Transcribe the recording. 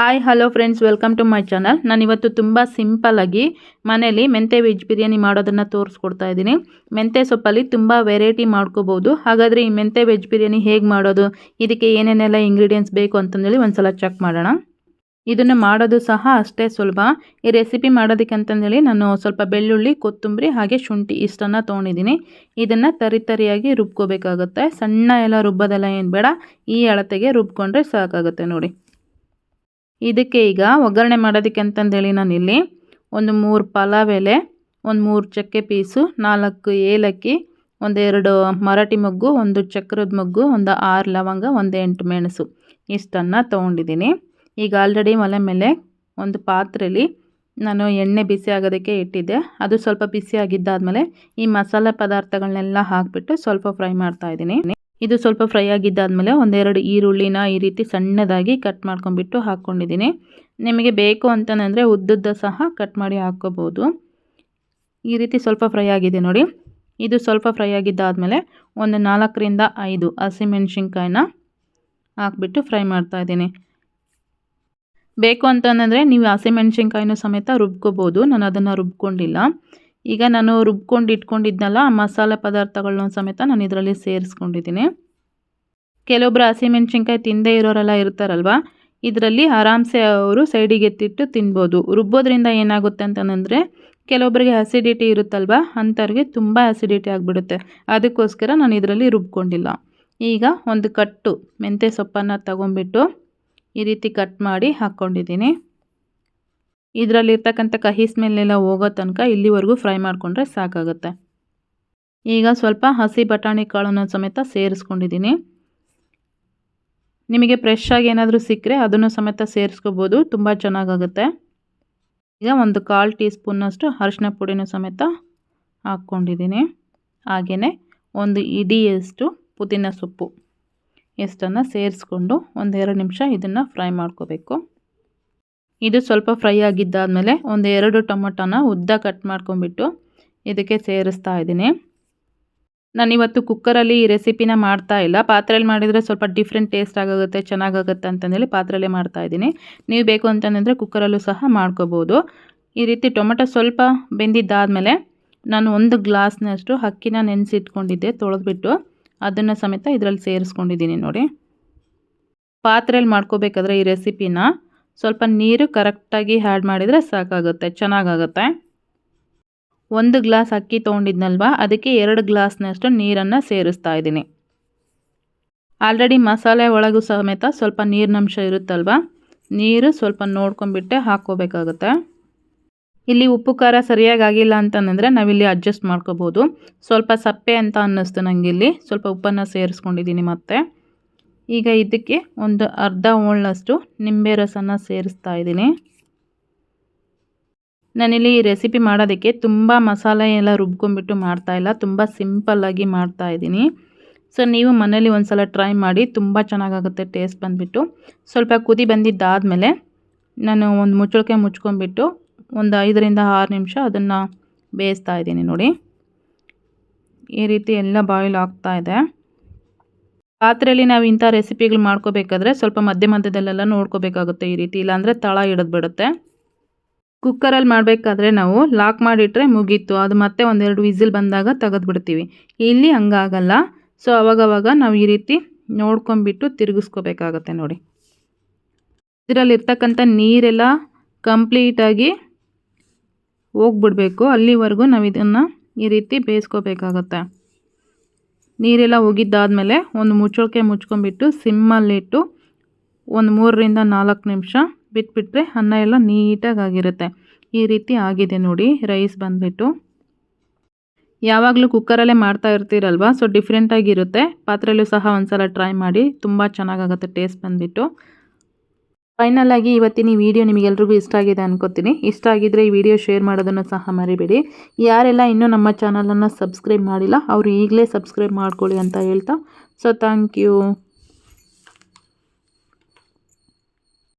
Hi hello friends, welcome to my channel. ನಾನಿವತ್ತು ತುಂಬ ಸಿಂಪಲ್ಲಾಗಿ ಮನೇಲಿ ಮೆಂತೆ ವೆಜ್ ಬಿರಿಯಾನಿ ಮಾಡೋದನ್ನು ತೋರಿಸ್ಕೊಡ್ತಾ ಇದ್ದೀನಿ. ಮೆಂತೆ ಸೊಪ್ಪಲ್ಲಿ ತುಂಬ ವೆರೈಟಿ ಮಾಡ್ಕೋಬೋದು. ಹಾಗಾದರೆ ಈ ಮೆಂತೆ ವೆಜ್ ಬಿರಿಯಾನಿ ಹೇಗೆ ಮಾಡೋದು, ಇದಕ್ಕೆ ಏನೇನೆಲ್ಲ ಇಂಗ್ರೀಡಿಯೆಂಟ್ಸ್ ಬೇಕು ಅಂತಂದೇಳಿ ಒಂದ್ಸಲ ಚೆಕ್ ಮಾಡೋಣ. ಇದನ್ನು ಮಾಡೋದು ಸಹ ಅಷ್ಟೇ ಸುಲಭ. ಈ ರೆಸಿಪಿ ಮಾಡೋದಕ್ಕೆ ಅಂತಂದೇಳಿ ನಾನು ಸ್ವಲ್ಪ ಬೆಳ್ಳುಳ್ಳಿ, ಕೊತ್ತಂಬರಿ ಹಾಗೆ ಶುಂಠಿ ಇಷ್ಟನ್ನು ತೊಗೊಂಡಿದ್ದೀನಿ. ಇದನ್ನು ತರಿಯಾಗಿ ರುಬ್ಕೋಬೇಕಾಗುತ್ತೆ. ಸಣ್ಣ ಎಲ್ಲ ರುಬ್ಬೋದೆಲ್ಲ ಏನು ಬೇಡ, ಈ ಅಳತೆಗೆ ರುಬ್ಕೊಂಡ್ರೆ ಸಾಕಾಗುತ್ತೆ ನೋಡಿ. ಇದಕ್ಕೆ ಈಗ ಒಗ್ಗರಣೆ ಮಾಡೋದಕ್ಕೆ ಅಂತಂದೇಳಿ ನಾನಿಲ್ಲಿ ಒಂದು 3 ಪಲಾವ್ ಎಲೆ, ಒಂದು 3 ಚಕ್ಕೆ ಪೀಸು, 4 ಏಲಕ್ಕಿ, ಒಂದೆರಡು ಮರಾಠಿ ಮೊಗ್ಗು, ಒಂದು ಚಕ್ರದ ಮೊಗ್ಗು, ಒಂದು 6 ಲವಂಗ, ಒಂದು 8 ಮೆಣಸು ಇಷ್ಟನ್ನು ತೊಗೊಂಡಿದ್ದೀನಿ. ಈಗ ಆಲ್ರೆಡಿ ಒಲೆ ಮೇಲೆ ಒಂದು ಪಾತ್ರೆಯಲ್ಲಿ ನಾನು ಎಣ್ಣೆ ಬಿಸಿ ಆಗೋದಕ್ಕೆ ಇಟ್ಟಿದ್ದೆ. ಅದು ಸ್ವಲ್ಪ ಬಿಸಿ ಆಗಿದ್ದಾದಮೇಲೆ ಈ ಮಸಾಲೆ ಪದಾರ್ಥಗಳನ್ನೆಲ್ಲ ಹಾಕಿಬಿಟ್ಟು ಸ್ವಲ್ಪ ಫ್ರೈ ಮಾಡ್ತಾಯಿದ್ದೀನಿ. ಇದು ಸ್ವಲ್ಪ ಫ್ರೈ ಆಗಿದ್ದಾದಮೇಲೆ ಒಂದೆರಡು ಈರುಳ್ಳಿನ ಈ ರೀತಿ ಸಣ್ಣದಾಗಿ ಕಟ್ ಮಾಡ್ಕೊಂಡ್ಬಿಟ್ಟು ಹಾಕ್ಕೊಂಡಿದ್ದೀನಿ. ನಿಮಗೆ ಬೇಕು ಅಂತಂದರೆ ಉದ್ದುದ್ದ ಸಹ ಕಟ್ ಮಾಡಿ ಹಾಕ್ಕೋಬೋದು. ಈ ರೀತಿ ಸ್ವಲ್ಪ ಫ್ರೈ ಆಗಿದೆ ನೋಡಿ. ಇದು ಸ್ವಲ್ಪ ಫ್ರೈ ಆಗಿದ್ದಾದಮೇಲೆ ಒಂದು 4 ರಿಂದ 5 ಹಸಿಮೆಣ್ಸಿನ್ಕಾಯಿನ ಹಾಕ್ಬಿಟ್ಟು ಫ್ರೈ ಮಾಡ್ತಾಯಿದ್ದೀನಿ. ಬೇಕು ಅಂತಂದರೆ ನೀವು ಹಸಿಮೆಣ್ಸಿನ್ಕಾಯಿನೂ ಸಮೇತ ರುಬ್ಕೋಬೋದು. ನಾನು ಅದನ್ನು ರುಬ್ಕೊಂಡಿಲ್ಲ. ಈಗ ನಾನು ರುಬ್ಕೊಂಡು ಇಟ್ಕೊಂಡಿದ್ನಲ್ಲ ಆ ಮಸಾಲೆ ಪದಾರ್ಥಗಳನ್ನ ಸಮೇತ ನಾನು ಇದರಲ್ಲಿ ಸೇರಿಸ್ಕೊಂಡಿದ್ದೀನಿ. ಕೆಲವೊಬ್ಬರು ಹಸಿಮೆಣ್ಸಿನ್ಕಾಯಿ ತಿಂದೇ ಇರೋರೆಲ್ಲ ಇರ್ತಾರಲ್ವ, ಇದರಲ್ಲಿ ಆರಾಮ್ಸೆ ಅವರು ಸೈಡಿಗೆ ಎತ್ತಿಟ್ಟು ತಿನ್ಬೋದು. ರುಬ್ಬೋದ್ರಿಂದ ಏನಾಗುತ್ತೆ ಅಂತಂದರೆ ಕೆಲವೊಬ್ಬರಿಗೆ ಅಸಿಡಿಟಿ ಇರುತ್ತಲ್ವ, ಅಂಥವ್ರಿಗೆ ತುಂಬ ಅಸಿಡಿಟಿ ಆಗಿಬಿಡುತ್ತೆ. ಅದಕ್ಕೋಸ್ಕರ ನಾನು ಇದರಲ್ಲಿ ರುಬ್ಕೊಂಡಿಲ್ಲ. ಈಗ ಒಂದು ಕಟ್ಟು ಮೆಂತ್ಯ ಸೊಪ್ಪನ್ನು ತಗೊಂಡ್ಬಿಟ್ಟು ಈ ರೀತಿ ಕಟ್ ಮಾಡಿ ಹಾಕ್ಕೊಂಡಿದ್ದೀನಿ. ಇದರಲ್ಲಿರ್ತಕ್ಕಂಥ ಕಹಿ ಸ್ಮೆಲ್ಲೆಲ್ಲ ಹೋಗೋ ತನಕ ಇಲ್ಲಿವರೆಗೂ ಫ್ರೈ ಮಾಡಿಕೊಂಡ್ರೆ ಸಾಕಾಗುತ್ತೆ. ಈಗ ಸ್ವಲ್ಪ ಹಸಿ ಬಟಾಣಿ ಕಾಳನ್ನು ಸಮೇತ ಸೇರಿಸ್ಕೊಂಡಿದ್ದೀನಿ. ನಿಮಗೆ ಫ್ರೆಶ್ ಆಗಿ ಏನಾದರೂ ಸಿಕ್ಕರೆ ಅದನ್ನು ಸಮೇತ ಸೇರಿಸ್ಕೋಬೋದು, ತುಂಬ ಚೆನ್ನಾಗಾಗುತ್ತೆ. ಈಗ ಒಂದು 1/4 ಟೀ ಸ್ಪೂನ್ನಷ್ಟು ಅರಿಶಿನ ಪುಡಿನೂ ಸಮೇತ ಹಾಕ್ಕೊಂಡಿದ್ದೀನಿ. ಹಾಗೆಯೇ ಒಂದು ಇಡಿಯಷ್ಟು ಪುದೀನ ಸೊಪ್ಪು ಇಷ್ಟನ್ನು ಸೇರಿಸ್ಕೊಂಡು ಒಂದು 2 ನಿಮಿಷ ಇದನ್ನು ಫ್ರೈ ಮಾಡ್ಕೋಬೇಕು. ಇದು ಸ್ವಲ್ಪ ಫ್ರೈ ಆಗಿದ್ದಾದಮೇಲೆ ಒಂದು 2 ಟೊಮೊಟೊನ ಉದ್ದ ಕಟ್ ಮಾಡ್ಕೊಂಡ್ಬಿಟ್ಟು ಇದಕ್ಕೆ ಸೇರಿಸ್ತಾ ಇದ್ದೀನಿ. ನಾನಿವತ್ತು ಕುಕ್ಕರಲ್ಲಿ ಈ ರೆಸಿಪಿನ ಮಾಡ್ತಾ ಇಲ್ಲ. ಪಾತ್ರೆಯಲ್ಲಿ ಮಾಡಿದರೆ ಸ್ವಲ್ಪ ಡಿಫ್ರೆಂಟ್ ಟೇಸ್ಟ್ ಆಗುತ್ತೆ, ಚೆನ್ನಾಗಾಗುತ್ತೆ ಅಂತಂದೇಳಿ ಪಾತ್ರೆಯಲ್ಲೇ ಮಾಡ್ತಾಯಿದ್ದೀನಿ. ನೀವು ಬೇಕು ಅಂತಂದರೆ ಕುಕ್ಕರಲ್ಲೂ ಸಹ ಮಾಡ್ಕೋಬೋದು. ಈ ರೀತಿ ಟೊಮೆಟೊ ಸ್ವಲ್ಪ ಬೆಂದಿದ್ದಾದಮೇಲೆ ನಾನು 1 ಗ್ಲಾಸ್ನಷ್ಟು ಅಕ್ಕಿನ ನೆನೆಸಿಟ್ಕೊಂಡಿದ್ದೆ, ತೊಳೆದ್ಬಿಟ್ಟು ಅದನ್ನು ಸಮೇತ ಇದರಲ್ಲಿ ಸೇರಿಸ್ಕೊಂಡಿದ್ದೀನಿ ನೋಡಿ. ಪಾತ್ರೆಯಲ್ಲಿ ಮಾಡ್ಕೋಬೇಕಾದ್ರೆ ಈ ರೆಸಿಪಿನ ಸ್ವಲ್ಪ ನೀರು ಕರೆಕ್ಟಾಗಿ ಆ್ಯಡ್ ಮಾಡಿದರೆ ಸಾಕಾಗುತ್ತೆ, ಚೆನ್ನಾಗಾಗುತ್ತೆ. 1 ಗ್ಲಾಸ್ ಅಕ್ಕಿ ತೊಗೊಂಡಿದ್ನಲ್ವ, ಅದಕ್ಕೆ 2 ಗ್ಲಾಸ್ನಷ್ಟು ನೀರನ್ನು ಸೇರಿಸ್ತಾ ಇದ್ದೀನಿ. ಆಲ್ರೆಡಿ ಮಸಾಲೆ ಒಳಗೂ ಸಮೇತ ಸ್ವಲ್ಪ ನೀರಿನಂಶ ಇರುತ್ತಲ್ವ, ನೀರು ಸ್ವಲ್ಪ ನೋಡ್ಕೊಂಡ್ಬಿಟ್ಟೆ ಹಾಕ್ಕೋಬೇಕಾಗುತ್ತೆ. ಇಲ್ಲಿ ಉಪ್ಪು ಖಾರ ಸರಿಯಾಗಿ ಆಗಿಲ್ಲ ಅಂತಂದರೆ ನಾವಿಲ್ಲಿ ಅಡ್ಜಸ್ಟ್ ಮಾಡ್ಕೋಬೋದು. ಸ್ವಲ್ಪ ಸಪ್ಪೆ ಅಂತ ಅನ್ನಿಸ್ತು ನನಗಿಲ್ಲಿ, ಸ್ವಲ್ಪ ಉಪ್ಪನ್ನು ಸೇರಿಸ್ಕೊಂಡಿದ್ದೀನಿ. ಮತ್ತು ಈಗ ಇದಕ್ಕೆ ಒಂದು ಅರ್ಧ ಹೋಳಷ್ಟು ನಿಂಬೆ ರಸನ ಸೇರಿಸ್ತಾ ಇದ್ದೀನಿ. ನಾನಿಲ್ಲಿ ಈ ರೆಸಿಪಿ ಮಾಡೋದಕ್ಕೆ ತುಂಬ ಮಸಾಲೆ ಎಲ್ಲ ರುಬ್ಕೊಂಡ್ಬಿಟ್ಟು ಮಾಡ್ತಾಯಿಲ್ಲ, ತುಂಬ ಸಿಂಪಲ್ಲಾಗಿ ಮಾಡ್ತಾಯಿದ್ದೀನಿ. ಸೊ ನೀವು ಮನೇಲಿ ಒಂದು ಸಲ ಟ್ರೈ ಮಾಡಿ, ತುಂಬ ಚೆನ್ನಾಗಾಗುತ್ತೆ ಟೇಸ್ಟ್ ಬಂದುಬಿಟ್ಟು. ಸ್ವಲ್ಪ ಕುದಿ ಬಂದಿದ್ದಾದಮೇಲೆ ನಾನು ಒಂದು ಮುಚ್ಚಳಿಕೆ ಮುಚ್ಕೊಂಡ್ಬಿಟ್ಟು ಒಂದು 5 ರಿಂದ 6 ನಿಮಿಷ ಅದನ್ನು ಬೇಯಿಸ್ತಾ ಇದ್ದೀನಿ ನೋಡಿ. ಈ ರೀತಿ ಎಲ್ಲ ಬಾಯ್ಲ್ ಆಗ್ತಾಯಿದೆ. ಪಾತ್ರೆಯಲ್ಲಿ ನಾವು ಇಂಥ ರೆಸಿಪಿಗಳು ಮಾಡ್ಕೋಬೇಕಾದ್ರೆ ಸ್ವಲ್ಪ ಮಧ್ಯದಲ್ಲೆಲ್ಲ ನೋಡ್ಕೋಬೇಕಾಗುತ್ತೆ ಈ ರೀತಿ, ಇಲ್ಲಾಂದರೆ ತಳ ಹಿಡಿದು ಬಿಡುತ್ತೆ. ಕುಕ್ಕರಲ್ಲಿ ಮಾಡಬೇಕಾದ್ರೆ ನಾವು ಲಾಕ್ ಮಾಡಿಟ್ರೆ ಮುಗೀತು, ಅದು ಮತ್ತೆ 1-2 ವಿಸಿಲ್ ಬಂದಾಗ ತೆಗೆದುಬಿಡ್ತೀವಿ. ಇಲ್ಲಿ ಹಂಗಾಗಲ್ಲ. ಸೊ ಅವಾಗವಾಗ ನಾವು ಈ ರೀತಿ ನೋಡ್ಕೊಂಬಿಟ್ಟು ತಿರುಗಿಸ್ಕೋಬೇಕಾಗತ್ತೆ ನೋಡಿ. ಇದರಲ್ಲಿರ್ತಕ್ಕಂಥ ನೀರೆಲ್ಲ ಕಂಪ್ಲೀಟಾಗಿ ಹೋಗ್ಬಿಡ್ಬೇಕು, ಅಲ್ಲಿವರೆಗೂ ನಾವು ಇದನ್ನು ಈ ರೀತಿ ಬೇಯಿಸ್ಕೋಬೇಕಾಗತ್ತೆ. ನೀರೆಲ್ಲ ಹೋಗಿದ್ದಾದಮೇಲೆ ಒಂದು ಮುಚ್ಚಳಿಕೆ ಮುಚ್ಕೊಂಡ್ಬಿಟ್ಟು ಸಿಮ್ಮಲ್ಲಿಟ್ಟು ಒಂದು 3 ರಿಂದ 4 ನಿಮಿಷ ಬಿಟ್ಬಿಟ್ರೆ ಅನ್ನ ಎಲ್ಲ ನೀಟಾಗಿರುತ್ತೆ. ಈ ರೀತಿ ಆಗಿದೆ ನೋಡಿ ರೈಸ್ ಬಂದುಬಿಟ್ಟು. ಯಾವಾಗಲೂ ಕುಕ್ಕರಲ್ಲೇ ಮಾಡ್ತಾ ಇರ್ತೀರಲ್ವ, ಸೊ ಡಿಫ್ರೆಂಟಾಗಿರುತ್ತೆ. ಪಾತ್ರೆಯಲ್ಲೂ ಸಹ ಒಂದು ಸಲ ಟ್ರೈ ಮಾಡಿ, ತುಂಬ ಚೆನ್ನಾಗಾಗುತ್ತೆ ಟೇಸ್ಟ್ ಬಂದುಬಿಟ್ಟು. ಫೈನಲಾಗಿ ಇವತ್ತಿನ ಈ ವಿಡಿಯೋ ನಿಮಗೆಲ್ರಿಗೂ ಇಷ್ಟ ಆಗಿದೆ ಅನ್ಕೋತೀನಿ. ಇಷ್ಟ ಆಗಿದ್ದರೆ ಈ ವಿಡಿಯೋ ಶೇರ್ ಮಾಡೋದನ್ನು ಸಹ ಮರಿಬೇಡಿ. ಯಾರೆಲ್ಲ ಇನ್ನೂ ನಮ್ಮ ಚಾನಲನ್ನು ಸಬ್ಸ್ಕ್ರೈಬ್ ಮಾಡಿಲ್ಲ ಅವರು ಈಗಲೇ ಸಬ್ಸ್ಕ್ರೈಬ್ ಮಾಡ್ಕೊಳ್ಳಿ ಅಂತ ಹೇಳ್ತಾ, ಸೊ ಥ್ಯಾಂಕ್ ಯು.